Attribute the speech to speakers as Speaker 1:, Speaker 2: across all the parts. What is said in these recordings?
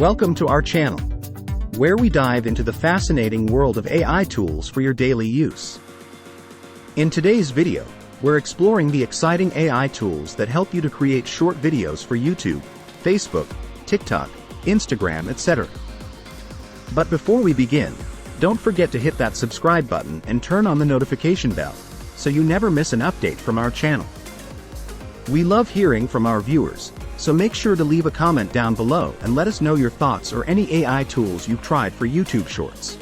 Speaker 1: Welcome to our channel, where we dive into the fascinating world of AI tools for your daily use. In today's video, we're exploring the exciting AI tools that help you to create short videos for YouTube, Facebook, TikTok, Instagram, etc. But before we begin, don't forget to hit that subscribe button and turn on the notification bell, so you never miss an update from our channel. We love hearing from our viewers, so make sure to leave a comment down below and let us know your thoughts or any AI tools you've tried for YouTube Shorts.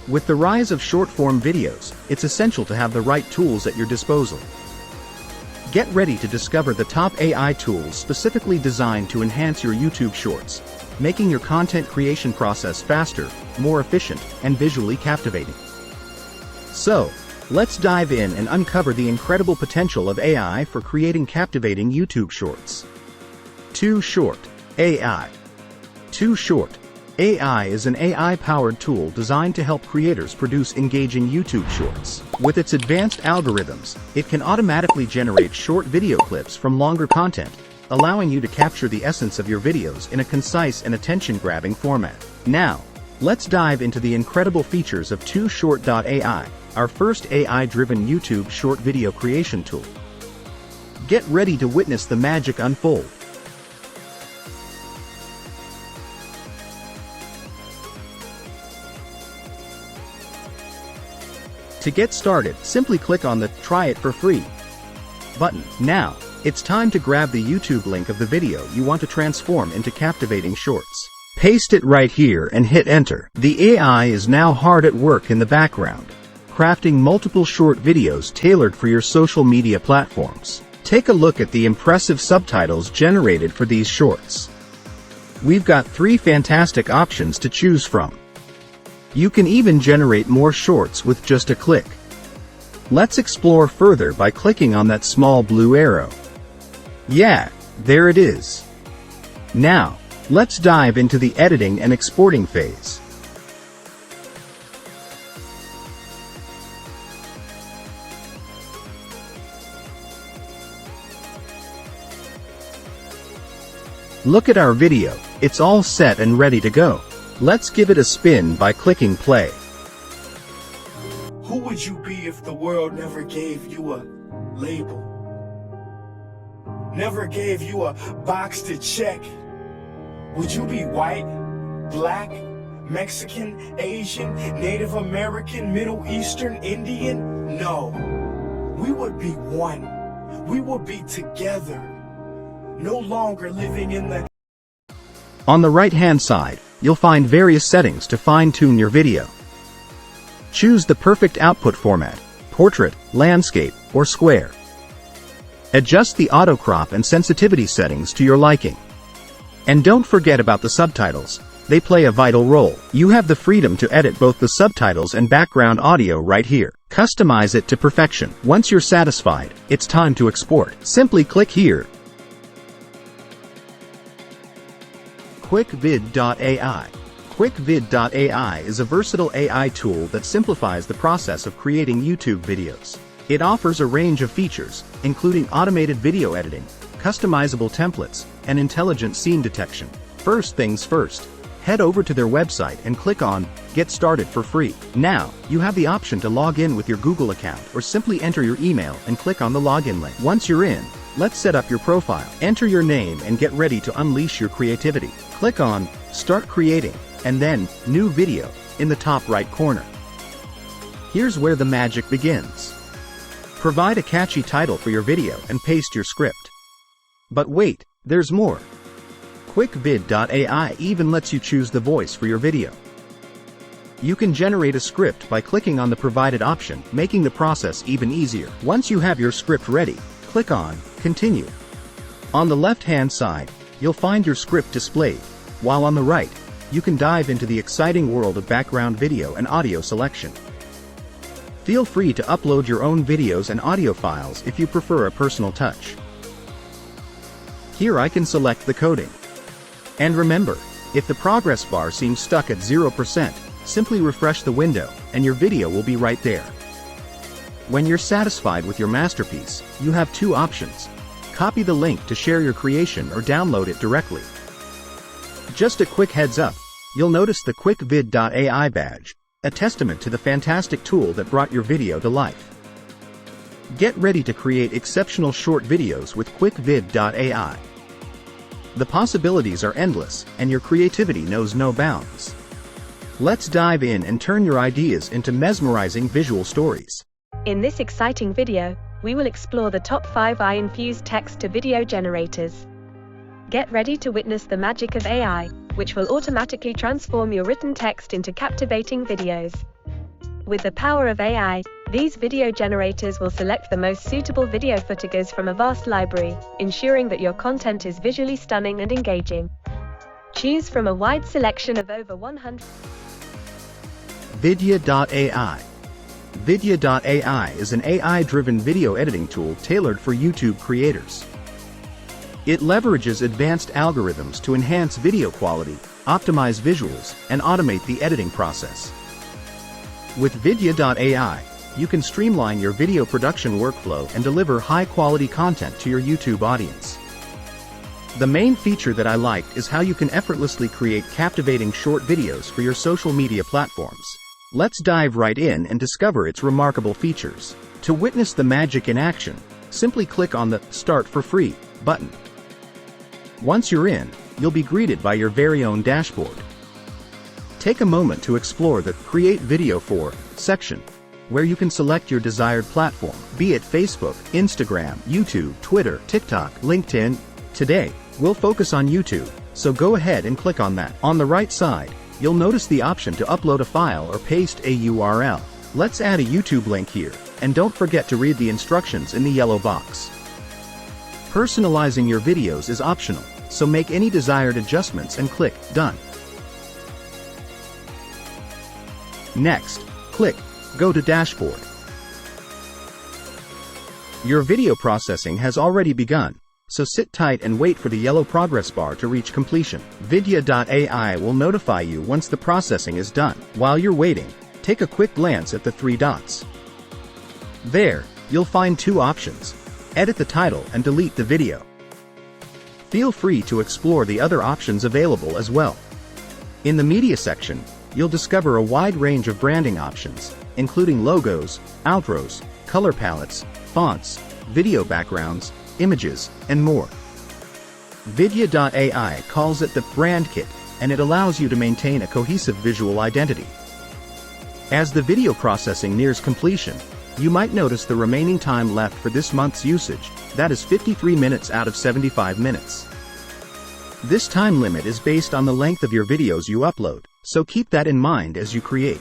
Speaker 1: With the rise of short-form videos, it's essential to have the right tools at your disposal. Get ready to discover the top AI tools specifically designed to enhance your YouTube Shorts, making your content creation process faster, more efficient, and visually captivating. So, let's dive in and uncover the incredible potential of AI for creating captivating YouTube Shorts. Too Short AI. Too Short AI is an AI-powered tool designed to help creators produce engaging YouTube Shorts. With its advanced algorithms, it can automatically generate short video clips from longer content, allowing you to capture the essence of your videos in a concise and attention-grabbing format. Now, let's dive into the incredible features of Too Short AI, our first AI-driven YouTube short video creation tool. Get ready to witness the magic unfold. To get started, simply click on the Try It for Free button. Now, it's time to grab the YouTube link of the video you want to transform into captivating shorts. Paste it right here and hit enter. The AI is now hard at work in the background, crafting multiple short videos tailored for your social media platforms. Take a look at the impressive subtitles generated for these shorts. We've got 3 fantastic options to choose from. You can even generate more shorts with just a click. Let's explore further by clicking on that small blue arrow. Yeah, there it is. Now, let's dive into the editing and exporting phase. Look at our video, it's all set and ready to go. Let's give it a spin by clicking play.
Speaker 2: Who would you be if the world never gave you a label? Never gave you a box to check? Would you be white, black, Mexican, Asian, Native American, Middle Eastern, Indian? No. We would be one. We would be together. No longer living in the...
Speaker 1: On the right-hand side, you'll find various settings to fine-tune your video. Choose the perfect output format: portrait, landscape, or square. Adjust the auto crop and sensitivity settings to your liking. And don't forget about the subtitles. They play a vital role. You have the freedom to edit both the subtitles and background audio right here. Customize it to perfection. Once you're satisfied, it's time to export. Simply click here. QuickVid.ai. QuickVid.ai is a versatile AI tool that simplifies the process of creating YouTube videos. It offers a range of features, including automated video editing, customizable templates, and intelligent scene detection. First things first, head over to their website and click on Get Started for free. Now, you have the option to log in with your Google account or simply enter your email and click on the login link. Once you're in, let's set up your profile. Enter your name and get ready to unleash your creativity. Click on Start Creating, and then New Video in the top right corner. Here's where the magic begins. Provide a catchy title for your video and paste your script. But wait, there's more. QuickVid.ai even lets you choose the voice for your video. You can generate a script by clicking on the provided option, making the process even easier. Once you have your script ready, click on Continue. On the left-hand side, you'll find your script displayed, while on the right, you can dive into the exciting world of background video and audio selection. Feel free to upload your own videos and audio files if you prefer a personal touch. Here I can select the coding. And remember, if the progress bar seems stuck at 0%, simply refresh the window, and your video will be right there. When you're satisfied with your masterpiece, you have 2 options. Copy the link to share your creation or download it directly. Just a quick heads up, you'll notice the QuickVid.ai badge, a testament to the fantastic tool that brought your video to life. Get ready to create exceptional short videos with QuickVid.ai. The possibilities are endless, and your creativity knows no bounds. Let's dive in and turn your ideas into mesmerizing visual stories.
Speaker 3: In this exciting video, we will explore the top 5 AI-infused text-to-video generators. Get ready to witness the magic of AI, which will automatically transform your written text into captivating videos. With the power of AI, these video generators will select the most suitable video footages from a vast library, ensuring that your content is visually stunning and engaging. Choose from a wide selection of over 100.
Speaker 1: Vidya.ai. Vidya.ai is an AI-driven video editing tool tailored for YouTube creators. It leverages advanced algorithms to enhance video quality, optimize visuals, and automate the editing process. With Vidya.ai, you can streamline your video production workflow and deliver high-quality content to your YouTube audience. The main feature that I liked is how you can effortlessly create captivating short videos for your social media platforms. Let's dive right in and discover its remarkable features. To witness the magic in action, simply click on the Start for Free button. Once you're in, you'll be greeted by your very own dashboard. Take a moment to explore the Create Video For section, where you can select your desired platform, be it Facebook, Instagram, YouTube, Twitter, TikTok, LinkedIn. Today, we'll focus on YouTube, so go ahead and click on that. On the right side, you'll notice the option to upload a file or paste a URL. Let's add a YouTube link here, and don't forget to read the instructions in the yellow box. Personalizing your videos is optional, so make any desired adjustments and click Done. Next, click Go to Dashboard. Your video processing has already begun, so sit tight and wait for the yellow progress bar to reach completion. Vidya.ai will notify you once the processing is done. While you're waiting, take a quick glance at the 3 dots. There, you'll find 2 options: edit the title and delete the video. Feel free to explore the other options available as well. In the media section, you'll discover a wide range of branding options, including logos, outros, color palettes, fonts, video backgrounds, images, and more. Vidya.ai calls it the Brand Kit, and it allows you to maintain a cohesive visual identity. As the video processing nears completion, you might notice the remaining time left for this month's usage, that is 53 minutes out of 75 minutes. This time limit is based on the length of your videos you upload, so keep that in mind as you create.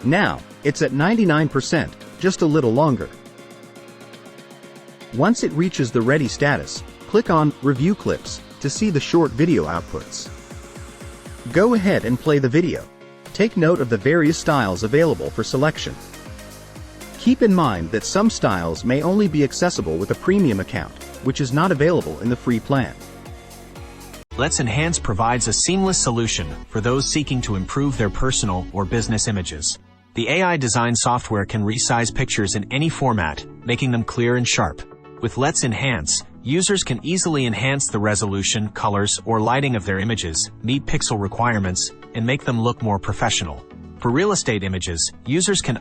Speaker 1: Now, it's at 99%, just a little longer. Once it reaches the ready status, click on Review Clips to see the short video outputs. Go ahead and play the video. Take note of the various styles available for selection. Keep in mind that some styles may only be accessible with a premium account, which is not available in the free plan.
Speaker 4: Let's Enhance provides a seamless solution for those seeking to improve their personal or business images. The AI design software can resize pictures in any format, making them clear and sharp. With Let's Enhance, users can easily enhance the resolution, colors, or lighting of their images, meet pixel requirements, and make them look more professional. For real estate images, users can.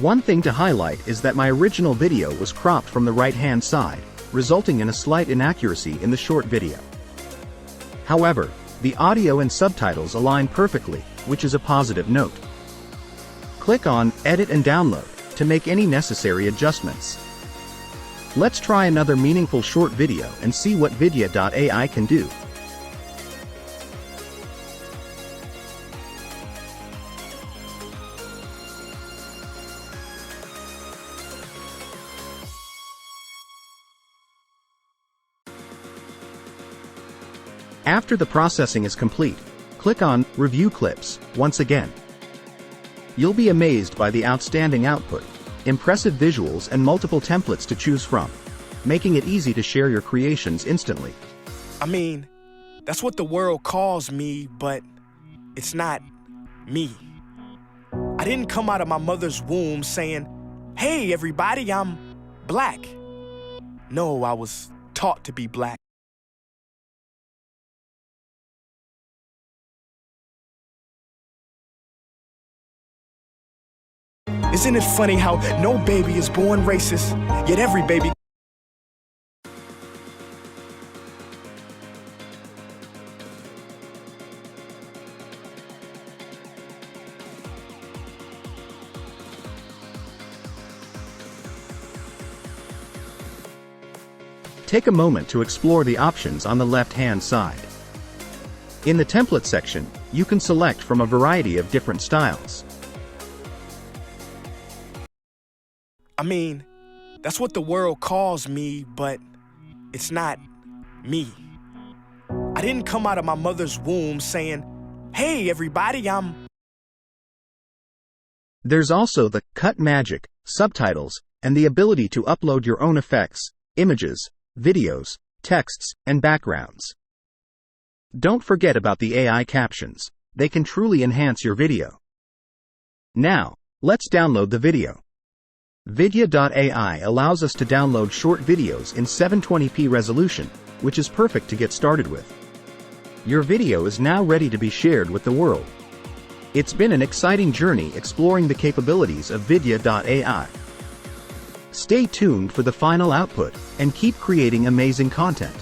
Speaker 1: One thing to highlight is that my original video was cropped from the right-hand side, resulting in a slight inaccuracy in the short video. However, the audio and subtitles align perfectly, which is a positive note. Click on Edit and Download to make any necessary adjustments. Let's try another meaningful short video and see what Vidya.ai can do. After the processing is complete, click on Review Clips once again. You'll be amazed by the outstanding output, impressive visuals, and multiple templates to choose from, making it easy to share your creations instantly.
Speaker 2: I mean, that's what the world calls me, but it's not me. I didn't come out of my mother's womb saying, "Hey everybody, I'm black." No, I was taught to be black. Isn't it funny how no baby is born racist, yet every baby
Speaker 1: Take a moment to explore the options on the left-hand side. In the template section, you can select from a variety of different styles.
Speaker 2: I mean, that's what the world calls me, but it's not me. I didn't come out of my mother's womb saying, "Hey everybody, I'm..."
Speaker 1: There's also the Cut Magic, subtitles, and the ability to upload your own effects, images, videos, texts, and backgrounds. Don't forget about the AI captions. They can truly enhance your video. Now, let's download the video. Vidya.ai allows us to download short videos in 720p resolution, which is perfect to get started with. Your video is now ready to be shared with the world. It's been an exciting journey exploring the capabilities of Vidya.ai. Stay tuned for the final output, and keep creating amazing content.